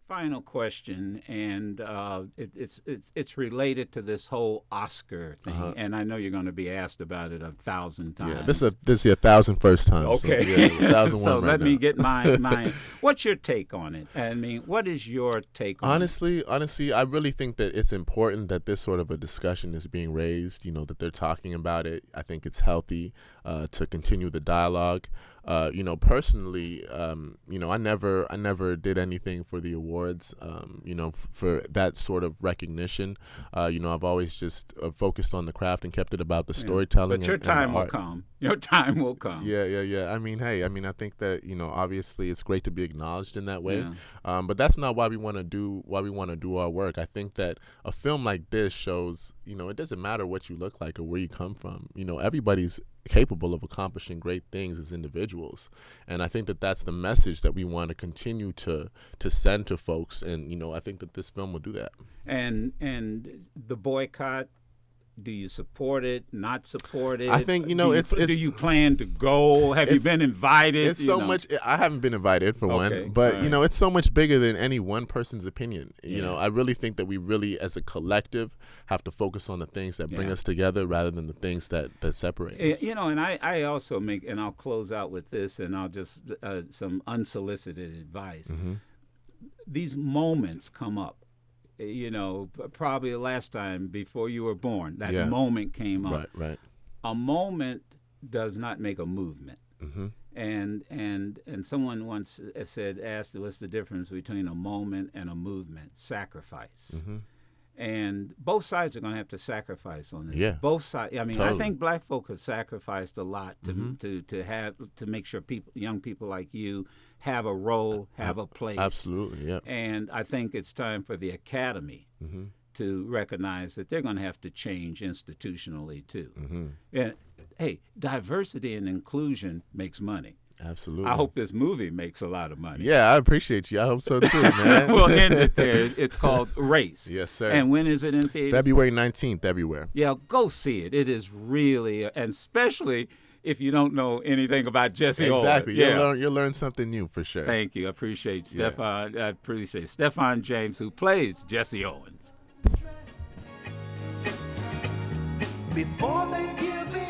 Final question, and it's related to this whole Oscar thing, and I know you're going to be asked about it 1,000 times. Yeah, this is your 1,001st time. Okay, so, yeah, 1,001 so right let now. me get my. What's your take on it? I mean, what is your take on Honestly, I really think that it's important that this sort of a discussion is being raised, that they're talking about it. I think it's healthy to continue the dialogue. Personally, I never did anything for the awards, for that sort of recognition. I've always just focused on the craft and kept it about the storytelling. But your time will come. Your time will come. Yeah. I mean, I think that, obviously it's great to be acknowledged in that way. Yeah. But that's not why we want to do our work. I think that a film like this shows, it doesn't matter what you look like or where you come from. Everybody's capable of accomplishing great things as individuals, and I think that that's the message that we want to continue to send to folks, and I think that this film will do that. And the boycott, do you support it? Not support it? I think do you plan to go? Have you been invited? It's so much. I haven't been invited for one, but right. It's so much bigger than any one person's opinion. I really think that we really, as a collective, have to focus on the things that bring us together rather than the things that separate us. And I also and I'll close out with this, and I'll just some unsolicited advice. Mm-hmm. These moments come up. Probably the last time before you were born, that moment came up. Right. A moment does not make a movement. Mm-hmm. And someone once asked, what's the difference between a moment and a movement? Sacrifice. Mm-hmm. And both sides are going to have to sacrifice on this. Yeah. Both sides. I mean, totally. I think black folk have sacrificed a lot to make sure young people like you have a role, have a place. Absolutely, yeah. And I think it's time for the Academy to recognize that they're going to have to change institutionally too. Mm-hmm. And hey, diversity and inclusion makes money. Absolutely. I hope this movie makes a lot of money. Yeah, I appreciate you. I hope so too, man. We'll end it there. It's called Race. Yes, sir. And when is it in theaters? February 19th, everywhere. Yeah, go see it. It is really, and especially if you don't know anything about Jesse Owens. Exactly. You'll learn something new for sure. Thank you. I appreciate Stephan. I appreciate Stephan James, who plays Jesse Owens. Before they give in.